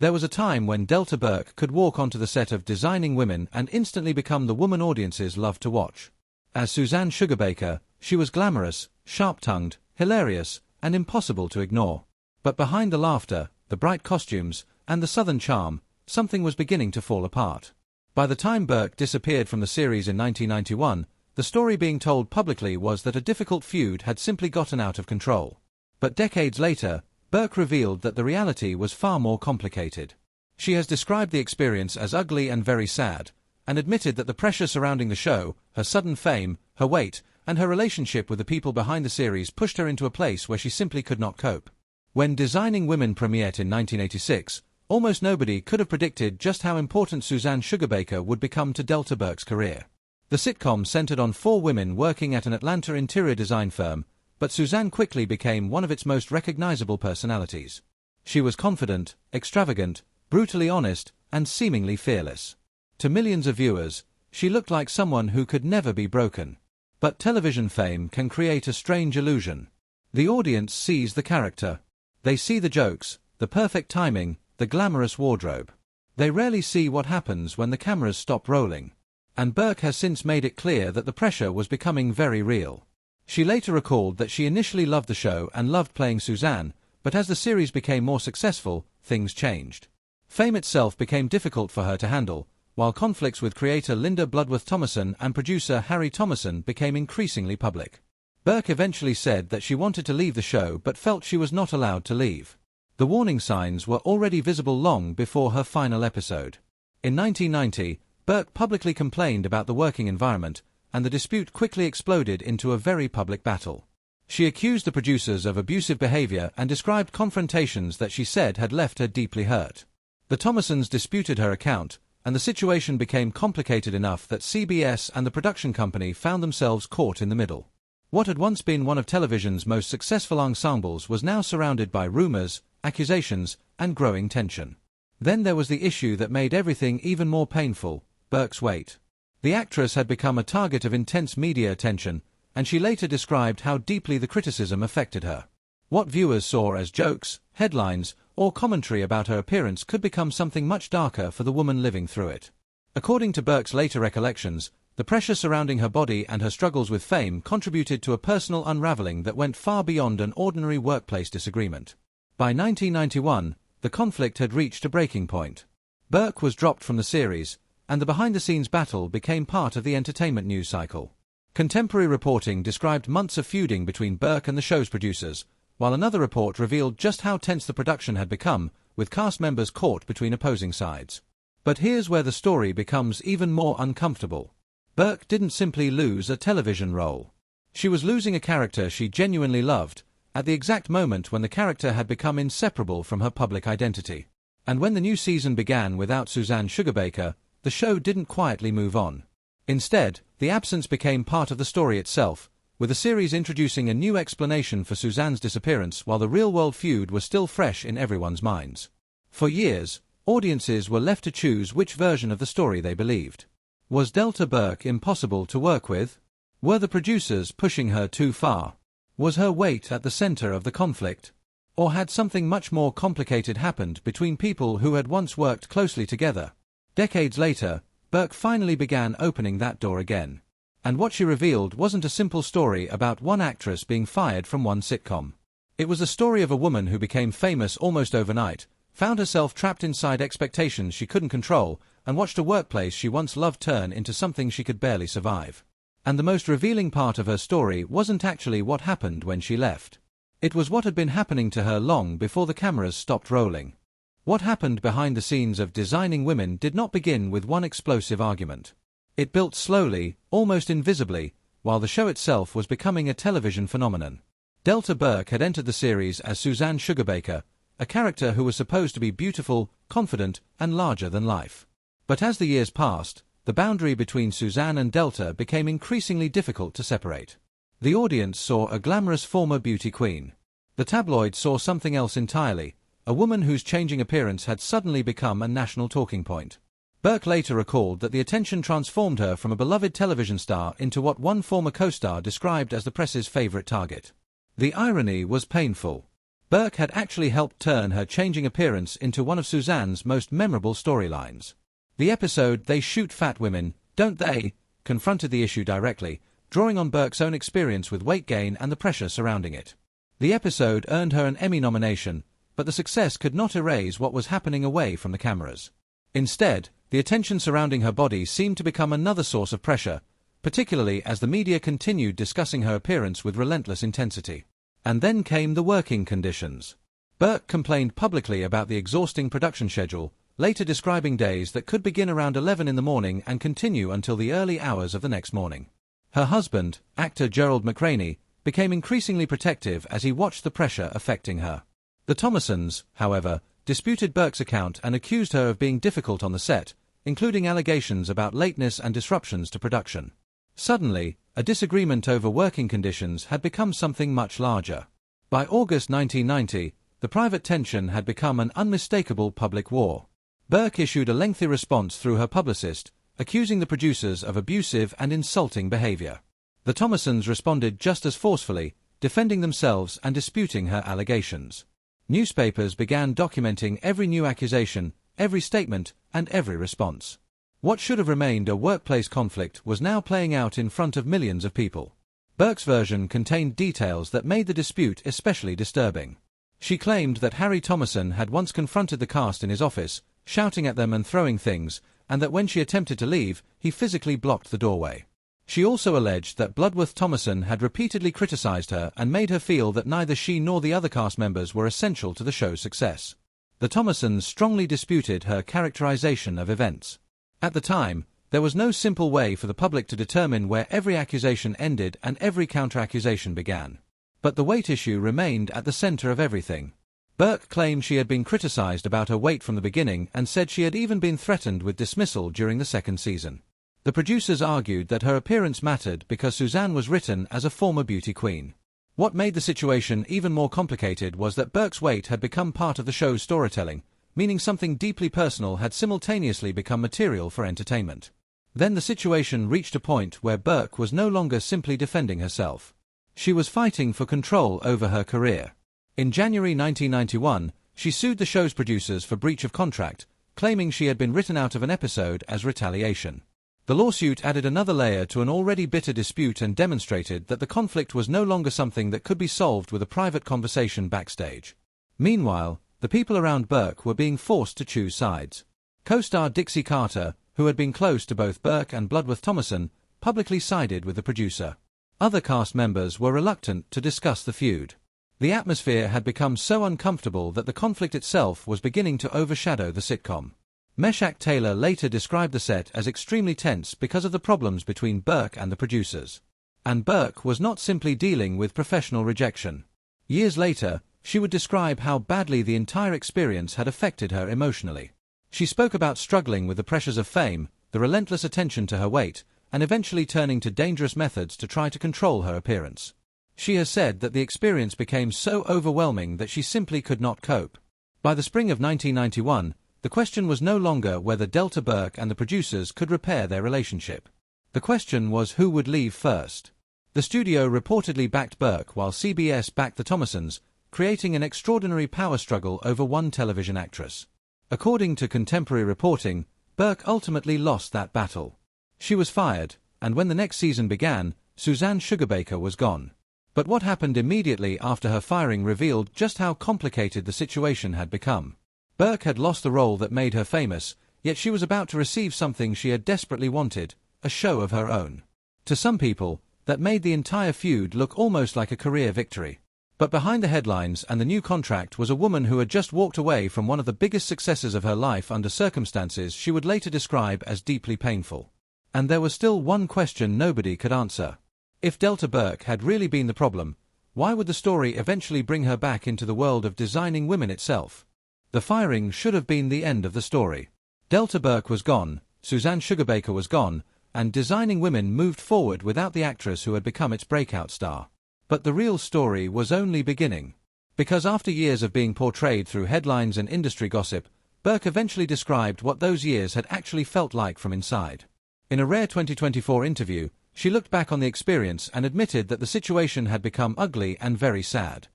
There was a time when Delta Burke could walk onto the set of Designing Women and instantly become the woman audiences loved to watch. As Suzanne Sugarbaker, she was glamorous, sharp-tongued, hilarious, and impossible to ignore. But behind the laughter, the bright costumes, and the southern charm, something was beginning to fall apart. By the time Burke disappeared from the series in 1991, the story being told publicly was that a difficult feud had simply gotten out of control. But decades later, Burke revealed that the reality was far more complicated. She has described the experience as ugly and very sad, and admitted that the pressure surrounding the show, her sudden fame, her weight, and her relationship with the people behind the series pushed her into a place where she simply could not cope. When Designing Women premiered in 1986, almost nobody could have predicted just how important Suzanne Sugarbaker would become to Delta Burke's career. The sitcom centered on 4 women working at an Atlanta interior design firm, but Suzanne quickly became one of its most recognizable personalities. She was confident, extravagant, brutally honest, and seemingly fearless. To millions of viewers, she looked like someone who could never be broken. But television fame can create a strange illusion. The audience sees the character. They see the jokes, the perfect timing, the glamorous wardrobe. They rarely see what happens when the cameras stop rolling. And Burke has since made it clear that the pressure was becoming very real. She later recalled that she initially loved the show and loved playing Suzanne, but as the series became more successful, things changed. Fame itself became difficult for her to handle, while conflicts with creator Linda Bloodworth-Thomason and producer Harry Thomason became increasingly public. Burke eventually said that she wanted to leave the show but felt she was not allowed to leave. The warning signs were already visible long before her final episode. In 1990, Burke publicly complained about the working environment, and the dispute quickly exploded into a very public battle. She accused the producers of abusive behavior and described confrontations that she said had left her deeply hurt. The Thomasons disputed her account, and the situation became complicated enough that CBS and the production company found themselves caught in the middle. What had once been one of television's most successful ensembles was now surrounded by rumors, accusations, and growing tension. Then there was the issue that made everything even more painful: Burke's weight. The actress had become a target of intense media attention, and she later described how deeply the criticism affected her. What viewers saw as jokes, headlines, or commentary about her appearance could become something much darker for the woman living through it. According to Burke's later recollections, the pressure surrounding her body and her struggles with fame contributed to a personal unraveling that went far beyond an ordinary workplace disagreement. By 1991, the conflict had reached a breaking point. Burke was dropped from the series, and the behind-the-scenes battle became part of the entertainment news cycle. Contemporary reporting described months of feuding between Burke and the show's producers, while another report revealed just how tense the production had become, with cast members caught between opposing sides. But here's where the story becomes even more uncomfortable. Burke didn't simply lose a television role. She was losing a character she genuinely loved, at the exact moment when the character had become inseparable from her public identity. And when the new season began without Suzanne Sugarbaker, the show didn't quietly move on. Instead, the absence became part of the story itself, with the series introducing a new explanation for Suzanne's disappearance while the real-world feud was still fresh in everyone's minds. For years, audiences were left to choose which version of the story they believed. Was Delta Burke impossible to work with? Were the producers pushing her too far? Was her weight at the center of the conflict? Or had something much more complicated happened between people who had once worked closely together? Decades later, Burke finally began opening that door again. And what she revealed wasn't a simple story about one actress being fired from one sitcom. It was a story of a woman who became famous almost overnight, found herself trapped inside expectations she couldn't control, and watched a workplace she once loved turn into something she could barely survive. And the most revealing part of her story wasn't actually what happened when she left. It was what had been happening to her long before the cameras stopped rolling. What happened behind the scenes of Designing Women did not begin with one explosive argument. It built slowly, almost invisibly, while the show itself was becoming a television phenomenon. Delta Burke had entered the series as Suzanne Sugarbaker, a character who was supposed to be beautiful, confident, and larger than life. But as the years passed, the boundary between Suzanne and Delta became increasingly difficult to separate. The audience saw a glamorous former beauty queen. The tabloids saw something else entirely, a woman whose changing appearance had suddenly become a national talking point. Burke later recalled that the attention transformed her from a beloved television star into what one former co-star described as the press's favorite target. The irony was painful. Burke had actually helped turn her changing appearance into one of Suzanne's most memorable storylines. The episode "They Shoot Fat Women, Don't They?" confronted the issue directly, drawing on Burke's own experience with weight gain and the pressure surrounding it. The episode earned her an Emmy nomination, but the success could not erase what was happening away from the cameras. Instead, the attention surrounding her body seemed to become another source of pressure, particularly as the media continued discussing her appearance with relentless intensity. And then came the working conditions. Burke complained publicly about the exhausting production schedule, later describing days that could begin around 11 in the morning and continue until the early hours of the next morning. Her husband, actor Gerald McRaney, became increasingly protective as he watched the pressure affecting her. The Thomasons, however, disputed Burke's account and accused her of being difficult on the set, including allegations about lateness and disruptions to production. Suddenly, a disagreement over working conditions had become something much larger. By August 1990, the private tension had become an unmistakable public war. Burke issued a lengthy response through her publicist, accusing the producers of abusive and insulting behavior. The Thomasons responded just as forcefully, defending themselves and disputing her allegations. Newspapers began documenting every new accusation, every statement, and every response. What should have remained a workplace conflict was now playing out in front of millions of people. Burke's version contained details that made the dispute especially disturbing. She claimed that Harry Thomason had once confronted the cast in his office, shouting at them and throwing things, and that when she attempted to leave, he physically blocked the doorway. She also alleged that Bloodworth Thomason had repeatedly criticized her and made her feel that neither she nor the other cast members were essential to the show's success. The Thomasons strongly disputed her characterization of events. At the time, there was no simple way for the public to determine where every accusation ended and every counter-accusation began. But the weight issue remained at the center of everything. Burke claimed she had been criticized about her weight from the beginning and said she had even been threatened with dismissal during the second season. The producers argued that her appearance mattered because Suzanne was written as a former beauty queen. What made the situation even more complicated was that Burke's weight had become part of the show's storytelling, meaning something deeply personal had simultaneously become material for entertainment. Then the situation reached a point where Burke was no longer simply defending herself. She was fighting for control over her career. In January 1991, she sued the show's producers for breach of contract, claiming she had been written out of an episode as retaliation. The lawsuit added another layer to an already bitter dispute and demonstrated that the conflict was no longer something that could be solved with a private conversation backstage. Meanwhile, the people around Burke were being forced to choose sides. Co-star Dixie Carter, who had been close to both Burke and Bloodworth Thomason, publicly sided with the producer. Other cast members were reluctant to discuss the feud. The atmosphere had become so uncomfortable that the conflict itself was beginning to overshadow the sitcom. Meshach Taylor later described the set as extremely tense because of the problems between Burke and the producers. And Burke was not simply dealing with professional rejection. Years later, she would describe how badly the entire experience had affected her emotionally. She spoke about struggling with the pressures of fame, the relentless attention to her weight, and eventually turning to dangerous methods to try to control her appearance. She has said that the experience became so overwhelming that she simply could not cope. By the spring of 1991, the question was no longer whether Delta Burke and the producers could repair their relationship. The question was who would leave first. The studio reportedly backed Burke while CBS backed the Thomasons, creating an extraordinary power struggle over one television actress. According to contemporary reporting, Burke ultimately lost that battle. She was fired, and when the next season began, Suzanne Sugarbaker was gone. But what happened immediately after her firing revealed just how complicated the situation had become. Burke had lost the role that made her famous, yet she was about to receive something she had desperately wanted, a show of her own. To some people, that made the entire feud look almost like a career victory. But behind the headlines and the new contract was a woman who had just walked away from one of the biggest successes of her life under circumstances she would later describe as deeply painful. And there was still one question nobody could answer. If Delta Burke had really been the problem, why would the story eventually bring her back into the world of designing women itself? The firing should have been the end of the story. Delta Burke was gone, Suzanne Sugarbaker was gone, and Designing Women moved forward without the actress who had become its breakout star. But the real story was only beginning. Because after years of being portrayed through headlines and industry gossip, Burke eventually described what those years had actually felt like from inside. In a rare 2024 interview, she looked back on the experience and admitted that the situation had become ugly and very sad.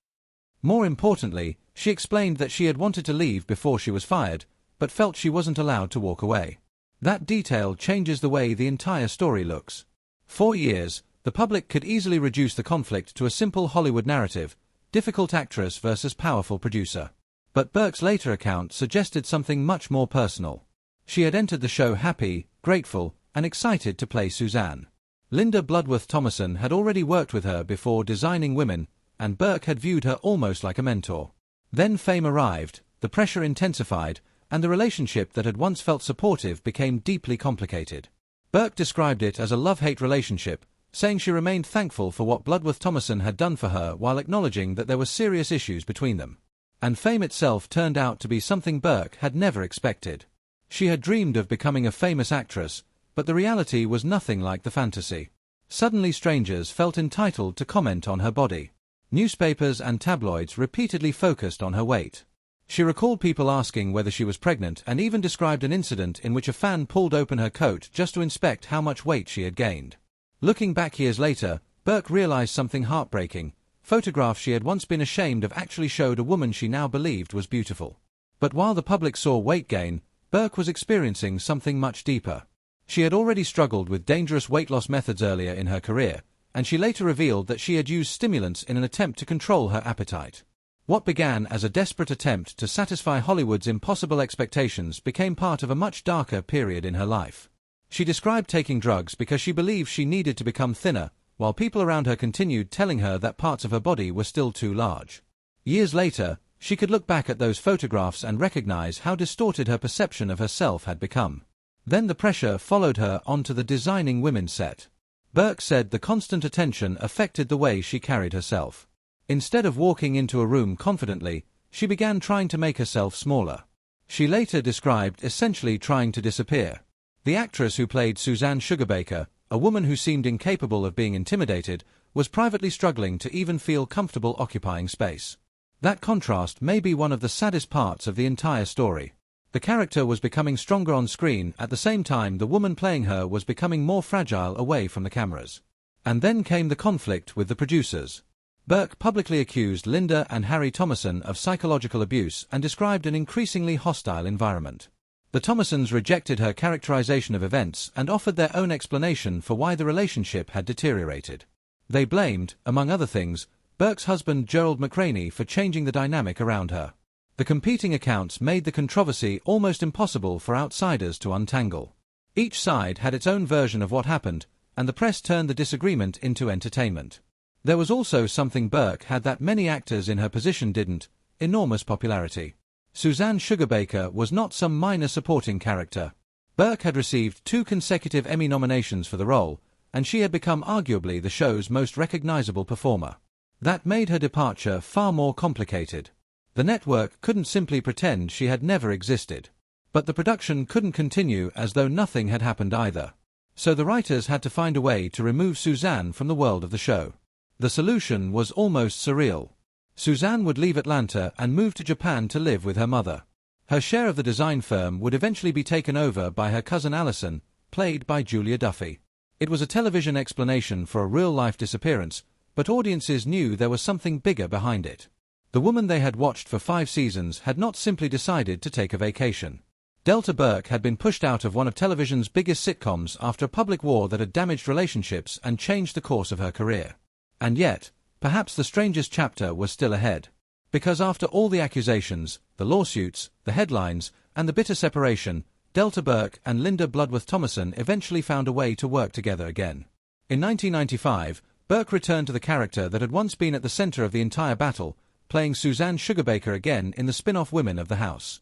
More importantly, she explained that she had wanted to leave before she was fired, but felt she wasn't allowed to walk away. That detail changes the way the entire story looks. For years, the public could easily reduce the conflict to a simple Hollywood narrative, difficult actress versus powerful producer. But Burke's later account suggested something much more personal. She had entered the show happy, grateful, and excited to play Suzanne. Linda Bloodworth Thomason had already worked with her before Designing Women, and Burke had viewed her almost like a mentor. Then fame arrived, the pressure intensified, and the relationship that had once felt supportive became deeply complicated. Burke described it as a love-hate relationship, saying she remained thankful for what Bloodworth Thomason had done for her while acknowledging that there were serious issues between them. And fame itself turned out to be something Burke had never expected. She had dreamed of becoming a famous actress, but the reality was nothing like the fantasy. Suddenly strangers felt entitled to comment on her body. Newspapers and tabloids repeatedly focused on her weight. She recalled people asking whether she was pregnant and even described an incident in which a fan pulled open her coat just to inspect how much weight she had gained. Looking back years later, Burke realized something heartbreaking. Photographs she had once been ashamed of actually showed a woman she now believed was beautiful. But while the public saw weight gain, Burke was experiencing something much deeper. She had already struggled with dangerous weight loss methods earlier in her career, and she later revealed that she had used stimulants in an attempt to control her appetite. What began as a desperate attempt to satisfy Hollywood's impossible expectations became part of a much darker period in her life. She described taking drugs because she believed she needed to become thinner, while people around her continued telling her that parts of her body were still too large. Years later, she could look back at those photographs and recognize how distorted her perception of herself had become. Then the pressure followed her onto the Designing Women set. Burke said the constant attention affected the way she carried herself. Instead of walking into a room confidently, she began trying to make herself smaller. She later described essentially trying to disappear. The actress who played Suzanne Sugarbaker, a woman who seemed incapable of being intimidated, was privately struggling to even feel comfortable occupying space. That contrast may be one of the saddest parts of the entire story. The character was becoming stronger on screen, at the same time the woman playing her was becoming more fragile away from the cameras. And then came the conflict with the producers. Burke publicly accused Linda and Harry Thomason of psychological abuse and described an increasingly hostile environment. The Thomasons rejected her characterization of events and offered their own explanation for why the relationship had deteriorated. They blamed, among other things, Burke's husband Gerald McRaney for changing the dynamic around her. The competing accounts made the controversy almost impossible for outsiders to untangle. Each side had its own version of what happened, and the press turned the disagreement into entertainment. There was also something Burke had that many actors in her position didn't: enormous popularity. Suzanne Sugarbaker was not some minor supporting character. Burke had received 2 consecutive Emmy nominations for the role, and she had become arguably the show's most recognizable performer. That made her departure far more complicated. The network couldn't simply pretend she had never existed. But the production couldn't continue as though nothing had happened either. So the writers had to find a way to remove Suzanne from the world of the show. The solution was almost surreal. Suzanne would leave Atlanta and move to Japan to live with her mother. Her share of the design firm would eventually be taken over by her cousin Allison, played by Julia Duffy. It was a television explanation for a real-life disappearance, but audiences knew there was something bigger behind it. The woman they had watched for 5 seasons had not simply decided to take a vacation. Delta Burke had been pushed out of one of television's biggest sitcoms after a public war that had damaged relationships and changed the course of her career. And yet, perhaps the strangest chapter was still ahead. Because after all the accusations, the lawsuits, the headlines, and the bitter separation, Delta Burke and Linda Bloodworth Thomason eventually found a way to work together again. In 1995, Burke returned to the character that had once been at the center of the entire battle, playing Suzanne Sugarbaker again in the spin-off Women of the House.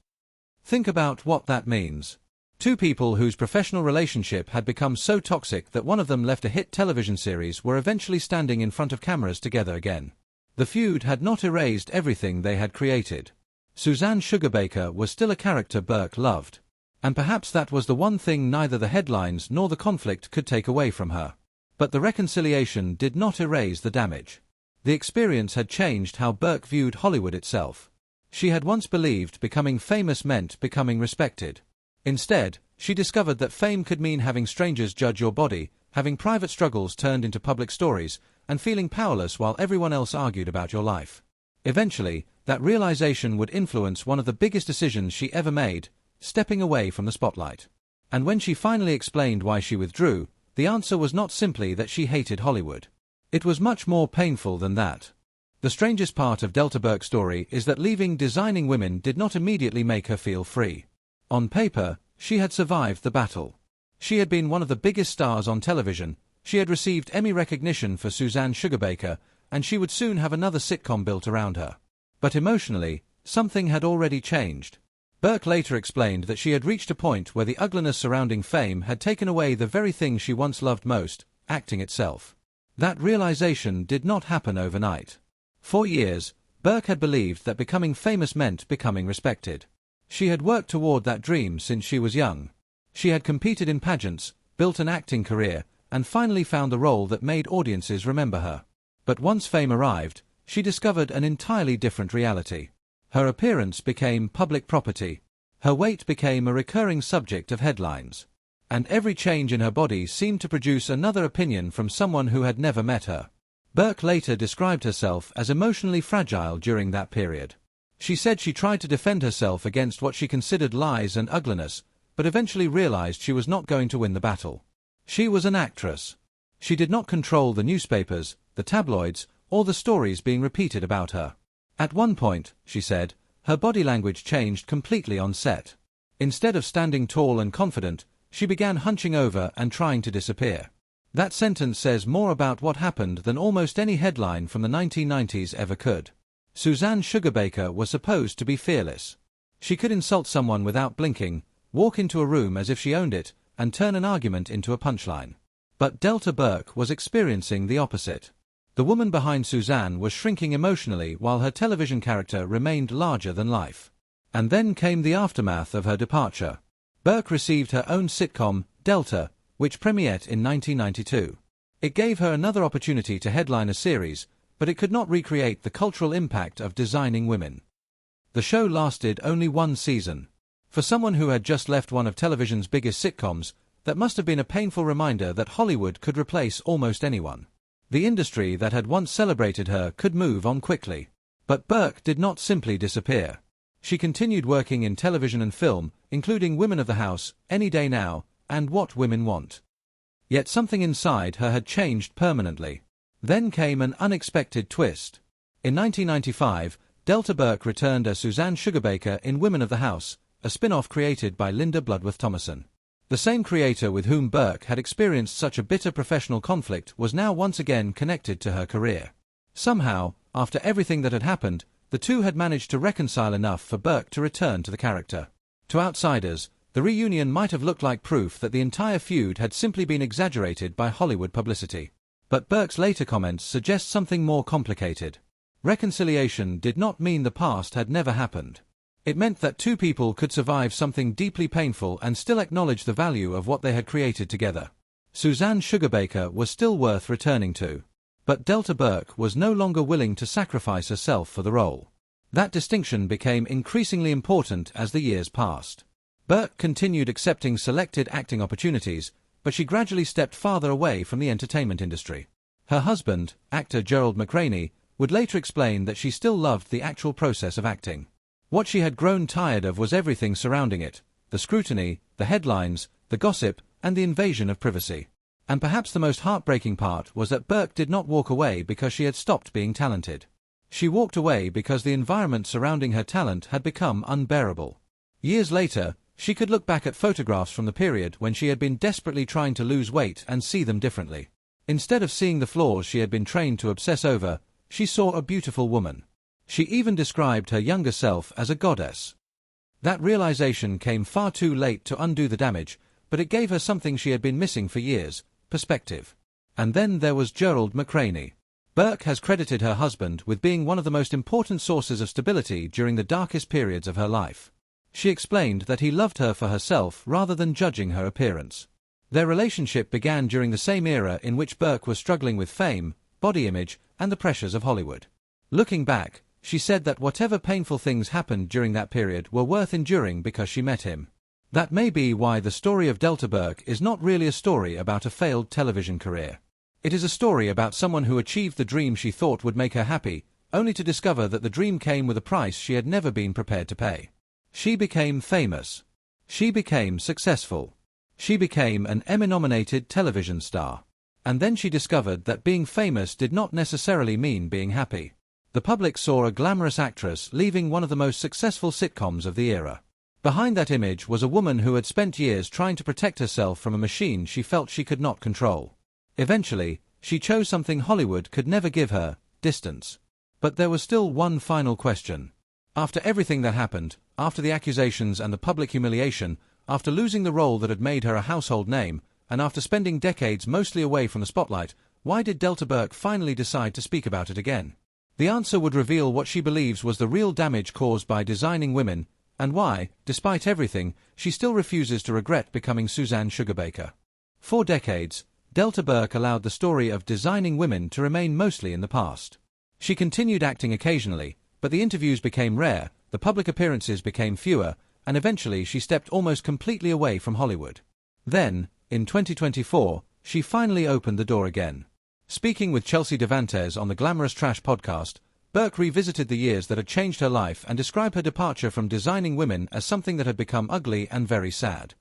Think about what that means. 2 people whose professional relationship had become so toxic that one of them left a hit television series were eventually standing in front of cameras together again. The feud had not erased everything they had created. Suzanne Sugarbaker was still a character Burke loved. And perhaps that was the one thing neither the headlines nor the conflict could take away from her. But the reconciliation did not erase the damage. The experience had changed how Burke viewed Hollywood itself. She had once believed becoming famous meant becoming respected. Instead, she discovered that fame could mean having strangers judge your body, having private struggles turned into public stories, and feeling powerless while everyone else argued about your life. Eventually, that realization would influence one of the biggest decisions she ever made, stepping away from the spotlight. And when she finally explained why she withdrew, the answer was not simply that she hated Hollywood. It was much more painful than that. The strangest part of Delta Burke's story is that leaving Designing Women did not immediately make her feel free. On paper, she had survived the battle. She had been one of the biggest stars on television, she had received Emmy recognition for Suzanne Sugarbaker, and she would soon have another sitcom built around her. But emotionally, something had already changed. Burke later explained that she had reached a point where the ugliness surrounding fame had taken away the very thing she once loved most, acting itself. That realization did not happen overnight. For years, Burke had believed that becoming famous meant becoming respected. She had worked toward that dream since she was young. She had competed in pageants, built an acting career, and finally found the role that made audiences remember her. But once fame arrived, she discovered an entirely different reality. Her appearance became public property. Her weight became a recurring subject of headlines. And every change in her body seemed to produce another opinion from someone who had never met her. Burke later described herself as emotionally fragile during that period. She said she tried to defend herself against what she considered lies and ugliness, but eventually realized she was not going to win the battle. She was an actress. She did not control the newspapers, the tabloids, or the stories being repeated about her. At one point, she said, her body language changed completely on set. Instead of standing tall and confident, she began hunching over and trying to disappear. That sentence says more about what happened than almost any headline from the 1990s ever could. Suzanne Sugarbaker was supposed to be fearless. She could insult someone without blinking, walk into a room as if she owned it, and turn an argument into a punchline. But Delta Burke was experiencing the opposite. The woman behind Suzanne was shrinking emotionally while her television character remained larger than life. And then came the aftermath of her departure. Burke received her own sitcom, Delta, which premiered in 1992. It gave her another opportunity to headline a series, but it could not recreate the cultural impact of Designing Women. The show lasted only one season. For someone who had just left one of television's biggest sitcoms, that must have been a painful reminder that Hollywood could replace almost anyone. The industry that had once celebrated her could move on quickly. But Burke did not simply disappear. She continued working in television and film, including Women of the House, Any Day Now, and What Women Want. Yet something inside her had changed permanently. Then came an unexpected twist. In 1995, Delta Burke returned as Suzanne Sugarbaker in Women of the House, a spin-off created by Linda Bloodworth-Thomason. The same creator with whom Burke had experienced such a bitter professional conflict was now once again connected to her career. Somehow, after everything that had happened, the two had managed to reconcile enough for Burke to return to the character. To outsiders, the reunion might have looked like proof that the entire feud had simply been exaggerated by Hollywood publicity. But Burke's later comments suggest something more complicated. Reconciliation did not mean the past had never happened. It meant that two people could survive something deeply painful and still acknowledge the value of what they had created together. Suzanne Sugarbaker was still worth returning to. But Delta Burke was no longer willing to sacrifice herself for the role. That distinction became increasingly important as the years passed. Burke continued accepting selected acting opportunities, but she gradually stepped farther away from the entertainment industry. Her husband, actor Gerald McRaney, would later explain that she still loved the actual process of acting. What she had grown tired of was everything surrounding it: the scrutiny, the headlines, the gossip, and the invasion of privacy. And perhaps the most heartbreaking part was that Burke did not walk away because she had stopped being talented. She walked away because the environment surrounding her talent had become unbearable. Years later, she could look back at photographs from the period when she had been desperately trying to lose weight and see them differently. Instead of seeing the flaws she had been trained to obsess over, she saw a beautiful woman. She even described her younger self as a goddess. That realization came far too late to undo the damage, but it gave her something she had been missing for years: perspective. And then there was Gerald McRaney. Burke has credited her husband with being one of the most important sources of stability during the darkest periods of her life. She explained that he loved her for herself rather than judging her appearance. Their relationship began during the same era in which Burke was struggling with fame, body image, and the pressures of Hollywood. Looking back, she said that whatever painful things happened during that period were worth enduring because she met him. That may be why the story of Delta Burke is not really a story about a failed television career. It is a story about someone who achieved the dream she thought would make her happy, only to discover that the dream came with a price she had never been prepared to pay. She became famous. She became successful. She became an Emmy-nominated television star. And then she discovered that being famous did not necessarily mean being happy. The public saw a glamorous actress leaving one of the most successful sitcoms of the era. Behind that image was a woman who had spent years trying to protect herself from a machine she felt she could not control. Eventually, she chose something Hollywood could never give her: distance. But there was still one final question. After everything that happened, after the accusations and the public humiliation, after losing the role that had made her a household name, and after spending decades mostly away from the spotlight, why did Delta Burke finally decide to speak about it again? The answer would reveal what she believes was the real damage caused by designing women, and why, despite everything, she still refuses to regret becoming Suzanne Sugarbaker. For decades, Delta Burke allowed the story of designing women to remain mostly in the past. She continued acting occasionally, but the interviews became rare, the public appearances became fewer, and eventually she stepped almost completely away from Hollywood. Then, in 2024, she finally opened the door again. Speaking with Chelsea Devantes on the Glamorous Trash podcast, Burke revisited the years that had changed her life and described her departure from designing women as something that had become ugly and very sad.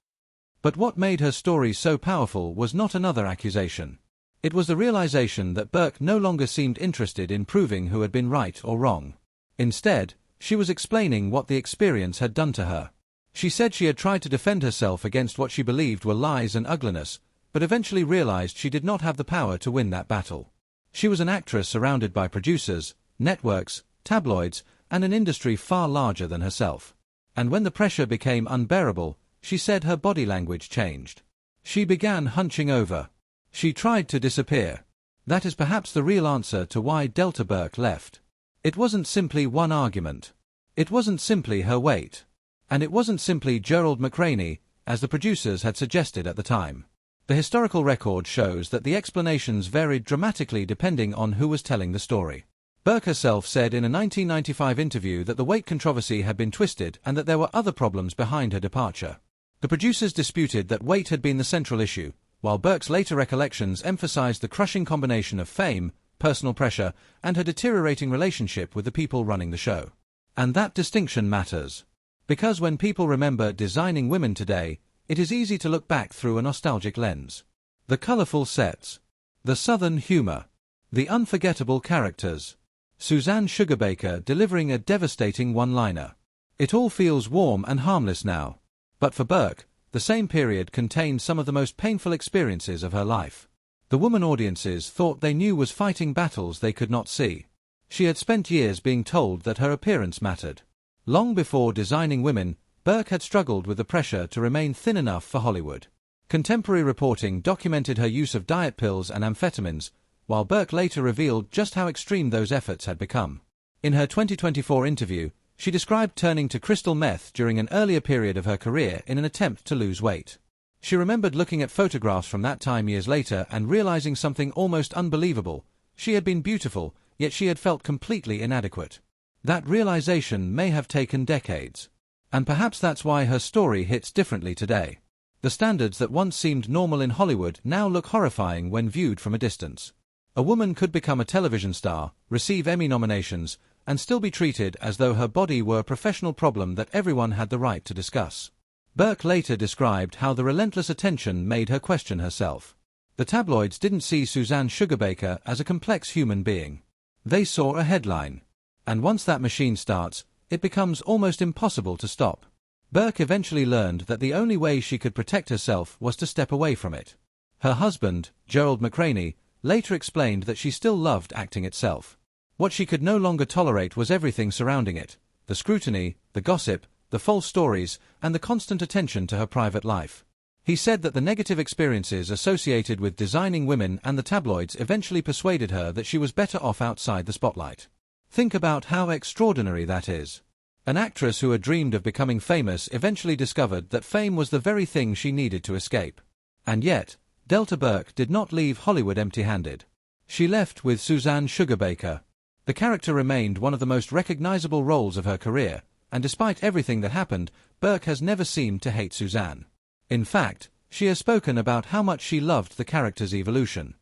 But what made her story so powerful was not another accusation. It was the realization that Burke no longer seemed interested in proving who had been right or wrong. Instead, she was explaining what the experience had done to her. She said she had tried to defend herself against what she believed were lies and ugliness, but eventually realized she did not have the power to win that battle. She was an actress surrounded by producers, networks, tabloids, and an industry far larger than herself. And when the pressure became unbearable, she said her body language changed. She began hunching over. She tried to disappear. That is perhaps the real answer to why Delta Burke left. It wasn't simply one argument. It wasn't simply her weight. And it wasn't simply Gerald McRaney, as the producers had suggested at the time. The historical record shows that the explanations varied dramatically depending on who was telling the story. Burke herself said in a 1995 interview that the weight controversy had been twisted and that there were other problems behind her departure. The producers disputed that weight had been the central issue, while Burke's later recollections emphasized the crushing combination of fame, personal pressure, and her deteriorating relationship with the people running the show. And that distinction matters. Because when people remember designing women today, it is easy to look back through a nostalgic lens. The colorful sets. The southern humor. The unforgettable characters. Suzanne Sugarbaker delivering a devastating one-liner. It all feels warm and harmless now. But for Burke, the same period contained some of the most painful experiences of her life. The woman audiences thought they knew was fighting battles they could not see. She had spent years being told that her appearance mattered. Long before designing women, Burke had struggled with the pressure to remain thin enough for Hollywood. Contemporary reporting documented her use of diet pills and amphetamines, while Burke later revealed just how extreme those efforts had become. In her 2024 interview, she described turning to crystal meth during an earlier period of her career in an attempt to lose weight. She remembered looking at photographs from that time years later and realizing something almost unbelievable. She had been beautiful, yet she had felt completely inadequate. That realization may have taken decades. And perhaps that's why her story hits differently today. The standards that once seemed normal in Hollywood now look horrifying when viewed from a distance. A woman could become a television star, receive Emmy nominations, and still be treated as though her body were a professional problem that everyone had the right to discuss. Burke later described how the relentless attention made her question herself. The tabloids didn't see Suzanne Sugarbaker as a complex human being. They saw a headline. And once that machine starts, it becomes almost impossible to stop. Burke eventually learned that the only way she could protect herself was to step away from it. Her husband, Gerald McRaney, later explained that she still loved acting itself. What she could no longer tolerate was everything surrounding it: the scrutiny, the gossip, the false stories, and the constant attention to her private life. He said that the negative experiences associated with designing women and the tabloids eventually persuaded her that she was better off outside the spotlight. Think about how extraordinary that is. An actress who had dreamed of becoming famous eventually discovered that fame was the very thing she needed to escape. And yet, Delta Burke did not leave Hollywood empty-handed. She left with Suzanne Sugarbaker. The character remained one of the most recognizable roles of her career, and despite everything that happened, Burke has never seemed to hate Suzanne. In fact, she has spoken about how much she loved the character's evolution.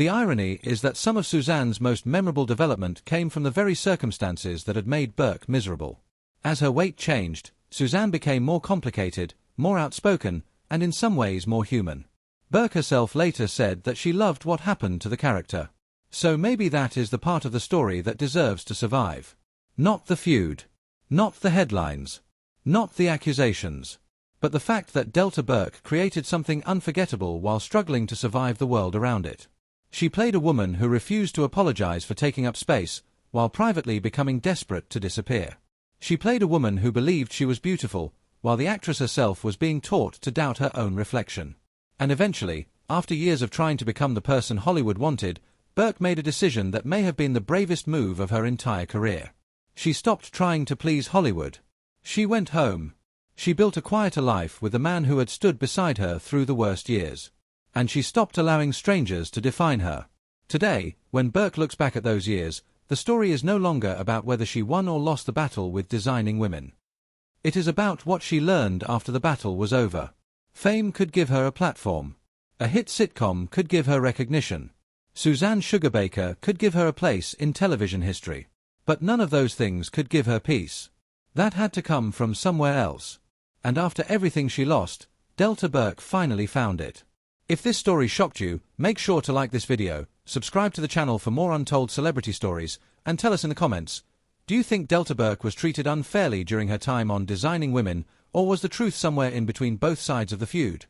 The irony is that some of Suzanne's most memorable development came from the very circumstances that had made Burke miserable. As her weight changed, Suzanne became more complicated, more outspoken, and in some ways more human. Burke herself later said that she loved what happened to the character. So maybe that is the part of the story that deserves to survive. Not the feud. Not the headlines. Not the accusations. But the fact that Delta Burke created something unforgettable while struggling to survive the world around it. She played a woman who refused to apologize for taking up space, while privately becoming desperate to disappear. She played a woman who believed she was beautiful, while the actress herself was being taught to doubt her own reflection. And eventually, after years of trying to become the person Hollywood wanted, Burke made a decision that may have been the bravest move of her entire career. She stopped trying to please Hollywood. She went home. She built a quieter life with the man who had stood beside her through the worst years. And she stopped allowing strangers to define her. Today, when Burke looks back at those years, the story is no longer about whether she won or lost the battle with designing women. It is about what she learned after the battle was over. Fame could give her a platform. A hit sitcom could give her recognition. Suzanne Sugarbaker could give her a place in television history. But none of those things could give her peace. That had to come from somewhere else. And after everything she lost, Delta Burke finally found it. If this story shocked you, make sure to like this video, subscribe to the channel for more untold celebrity stories, and tell us in the comments, do you think Delta Burke was treated unfairly during her time on Designing Women, or was the truth somewhere in between both sides of the feud?